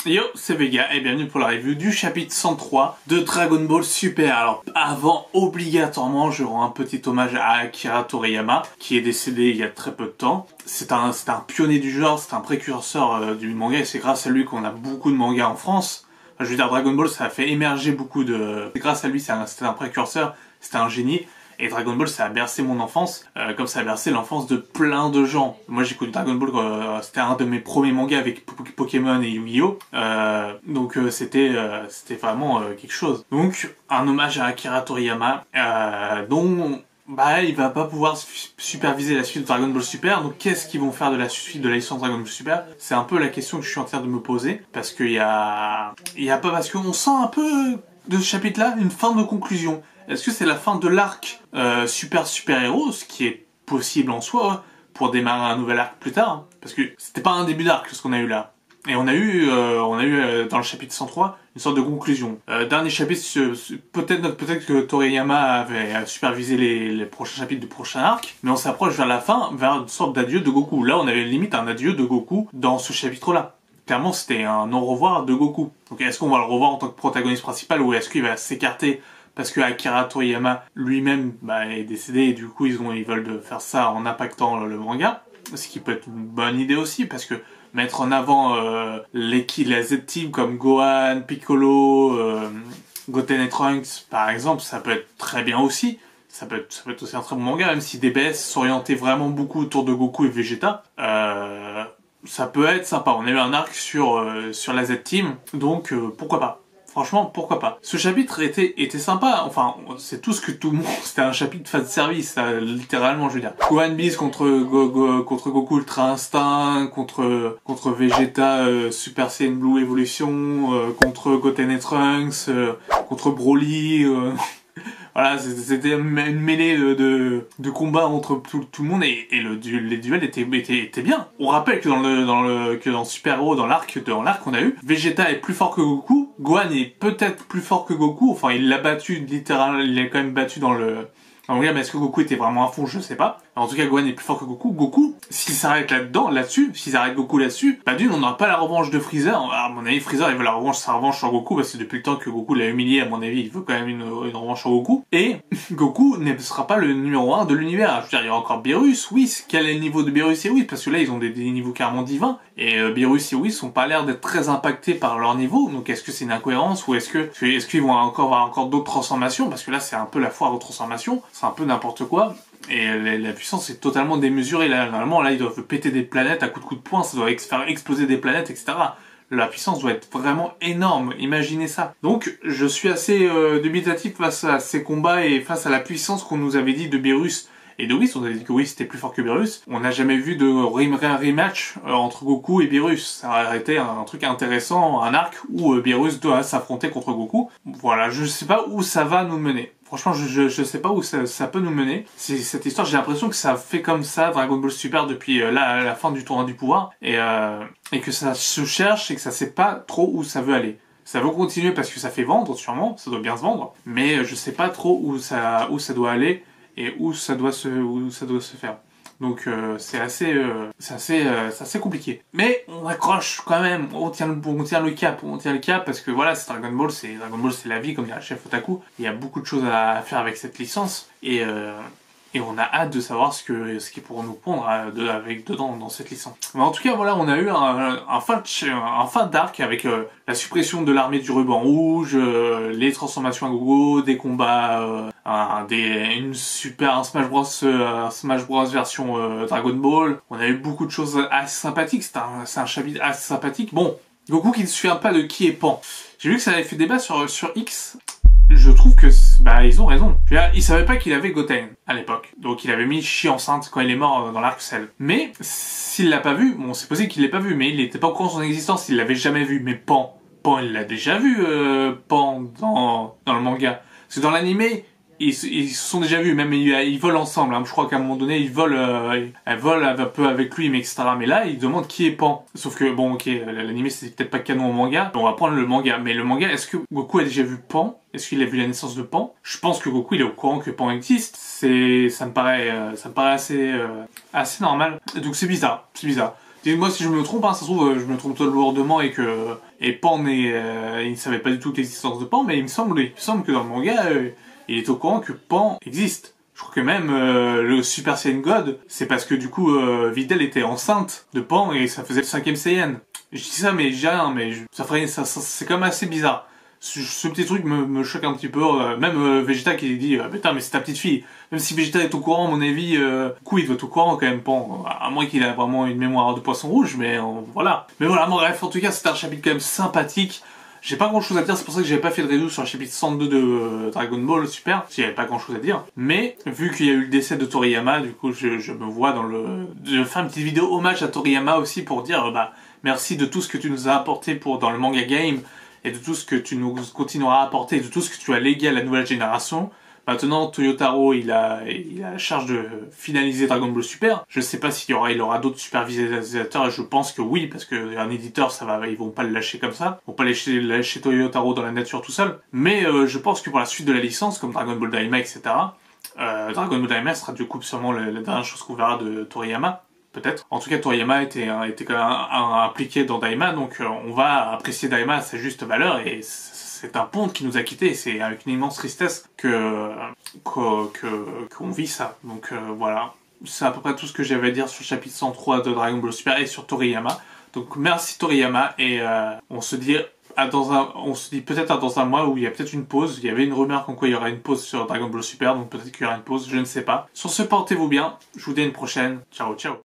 Yo, c'est Vega et bienvenue pour la review du chapitre 103 de Dragon Ball Super. Alors avant, obligatoirement, je rends un petit hommage à Akira Toriyama qui est décédé il y a très peu de temps. C'est un pionnier du genre, c'est un précurseur du manga et c'est grâce à lui qu'on a beaucoup de mangas en France. Enfin, je veux dire, Dragon Ball, ça a fait émerger beaucoup de... Grâce à lui, c'était un précurseur, c'était un génie. Et Dragon Ball, ça a bercé mon enfance, comme ça a bercé l'enfance de plein de gens. Moi, j'ai connu Dragon Ball, c'était un de mes premiers mangas avec Pokémon et Yu-Gi-Oh! Donc c'était vraiment quelque chose. Donc, un hommage à Akira Toriyama, dont il va pas pouvoir superviser la suite de Dragon Ball Super. Donc, qu'est-ce qu'ils vont faire de la suite de la licence Dragon Ball Super? C'est un peu la question que je suis en train de me poser, parce qu'il y a pas, parce qu'on sent un peu de ce chapitre-là une fin de conclusion. Est-ce que c'est la fin de l'arc super-héros, ce qui est possible en soi, pour démarrer un nouvel arc plus tard, hein, parce que c'était pas un début d'arc ce qu'on a eu là. Et on a eu dans le chapitre 103 une sorte de conclusion. Dernier chapitre, peut-être que Toriyama avait supervisé les prochains chapitres du prochain arc, mais on s'approche vers la fin, vers une sorte d'adieu de Goku. Là, on avait limite un adieu de Goku dans ce chapitre-là. Clairement, c'était un au-revoir de Goku. Donc est-ce qu'on va le revoir en tant que protagoniste principal ou est-ce qu'il va s'écarter parce que Akira Toriyama lui-même est décédé et du coup ils veulent faire ça en impactant le manga, ce qui peut être une bonne idée aussi parce que mettre en avant la Z-Team comme Gohan, Piccolo, Goten et Trunks par exemple, ça peut être très bien aussi. Ça peut être aussi un très bon manga, même si DBS s'orientait vraiment beaucoup autour de Goku et Vegeta. Ça peut être sympa. On a eu un arc sur la Z-Team, donc pourquoi pas. Franchement, pourquoi pas. Ce chapitre était sympa, enfin, c'est tout ce que tout le monde... C'était un chapitre fan service, littéralement, je veux dire. Gohan Beast contre Goku Ultra Instinct, contre Vegeta Super Saiyan Blue Evolution, contre Goten et Trunks, contre Broly... Voilà, c'était une mêlée de combats entre tout le monde et les duels étaient bien. On rappelle que dans Super Héros, dans l'arc qu'on a eu, Vegeta est plus fort que Goku, Gohan est peut-être plus fort que Goku, enfin il l'a battu littéralement, il l'a quand même battu dans le manga, mais est-ce que Goku était vraiment à fond, je sais pas. En tout cas, Gohan est plus fort que Goku. Goku, s'il s'arrête là-dessus, s'ils arrêtent Goku là-dessus, d'une, on n'aura pas la revanche de Freezer. À mon avis, Freezer, il veut sa revanche sur Goku, parce que depuis le temps que Goku l'a humilié, à mon avis, il veut quand même une revanche sur Goku. Et Goku ne sera pas le numéro 1 de l'univers. Je veux dire, il y aura encore Beerus, Whis. Quel est le niveau de Beerus et Whis? Parce que là, ils ont des niveaux carrément divins. Et Beerus et Whis n'ont pas l'air d'être très impactés par leur niveau. Donc, est-ce que c'est une incohérence ou est-ce qu'ils vont avoir encore d'autres transformations? Parce que là, c'est un peu la foire aux transformations. C'est un peu n'importe quoi. Et la puissance est totalement démesurée. Là, normalement, là, ils doivent péter des planètes à coups de poing, ça doit faire exploser des planètes, etc. La puissance doit être vraiment énorme, imaginez ça. Donc, je suis assez dubitatif face à ces combats et face à la puissance qu'on nous avait dit de Beerus et de Whis. On avait dit que Whis était plus fort que Beerus. On n'a jamais vu de rematch entre Goku et Beerus. Ça aurait été un truc intéressant, un arc où Beerus doit s'affronter contre Goku. Voilà, je sais pas où ça va nous mener. Franchement, je sais pas où ça peut nous mener. Cette histoire, j'ai l'impression que ça fait comme ça Dragon Ball Super depuis la fin du tournoi du pouvoir et que ça se cherche et que ça sait pas trop où ça veut aller. Ça veut continuer parce que ça fait vendre, sûrement, ça doit bien se vendre, mais je sais pas trop où ça doit aller et où ça doit se faire. Donc c'est assez compliqué. Mais on accroche quand même, on tient le cap parce que voilà, c'est Dragon Ball, c'est la vie comme dirait le chef Otaku. Il y a beaucoup de choses à faire avec cette licence et on a hâte de savoir ce qu'ils pourront nous pondre dedans dans cette licence. Mais en tout cas, voilà, on a eu un fin d'arc avec la suppression de l'armée du ruban rouge, les transformations à gogo, des combats, un Smash Bros version Dragon Ball. On a eu beaucoup de choses assez sympathiques. C'est un chapitre assez sympathique. Bon, Goku qui ne se souvient pas de qui est Pan. J'ai vu que ça avait fait débat sur X. Je trouve que ils ont raison. Il savait pas qu'il avait Goten à l'époque, donc il avait mis Chi enceinte quand il est mort dans l'arc Cell. Mais s'il l'a pas vu, bon c'est possible qu'il l'ait pas vu, mais il était pas au courant de son existence, il l'avait jamais vu. Mais Pan il l'a déjà vu Pan dans le manga. Parce que dans l'animé, ils se sont déjà vus, même ils volent ensemble. Hein. Je crois qu'à un moment donné, elle vole un peu avec lui, mais etc. Mais là, ils demandent qui est Pan. Sauf que bon, ok, l'animé c'est peut-être pas canon au manga. On va prendre le manga. Mais le manga, est-ce que Goku a déjà vu Pan? Est-ce qu'il a vu la naissance de Pan? Je pense que Goku il est au courant que Pan existe. Ça me paraît assez normal. Donc c'est bizarre. Dites-moi si je me trompe, hein, ça se trouve, je me trompe lourdement et que Pan il ne savait pas du tout l'existence de Pan, mais il me semble que dans le manga, il est au courant que Pan existe. Je crois que même le Super Saiyan God, c'est parce que du coup, Videl était enceinte de Pan et ça faisait le 5e Saiyan. Je dis ça, mais j'ai rien, mais c'est quand même assez bizarre. Ce petit truc me choque un petit peu, même Vegeta qui dit putain mais c'est ta petite fille. Même si Vegeta est au courant, à mon avis, du coup il doit être au courant quand même, Pan. À moins qu'il ait vraiment une mémoire de poisson rouge, mais voilà. Mais voilà, bon, bref, en tout cas c'était un chapitre quand même sympathique. J'ai pas grand chose à dire, c'est pour ça que j'avais pas fait de review sur le chapitre 102 de Dragon Ball Super, parce qu'il y avait pas grand chose à dire. Mais, vu qu'il y a eu le décès de Toriyama, du coup je me vois de faire une petite vidéo hommage à Toriyama aussi pour dire, merci de tout ce que tu nous as apporté dans le manga game, et de tout ce que tu nous continueras à apporter, et de tout ce que tu as légué à la nouvelle génération. Maintenant, Toyotaro, il a la charge de finaliser Dragon Ball Super. Je sais pas s'il il aura d'autres supervisateurs, et je pense que oui, parce qu'un éditeur, ils vont pas le lâcher comme ça. Ils vont pas lâcher Toyotaro dans la nature tout seul. Mais je pense que pour la suite de la licence, comme Dragon Ball Daima, etc., Dragon Ball Daima sera du coup sûrement la dernière chose qu'on verra de Toriyama. Peut-être. En tout cas, Toriyama était quand même impliqué dans Daima, donc on va apprécier Daima à sa juste valeur, et c'est un ponte qui nous a quittés, c'est avec une immense tristesse qu'on vit ça. Donc voilà, c'est à peu près tout ce que j'avais à dire sur le chapitre 103 de Dragon Ball Super et sur Toriyama. Donc merci Toriyama, et on se dit peut-être dans un mois où il y a peut-être une pause. Il y avait une rumeur comme quoi il y aura une pause sur Dragon Ball Super, donc peut-être qu'il y aura une pause, je ne sais pas. Sur ce, portez-vous bien, je vous dis à une prochaine, ciao ciao.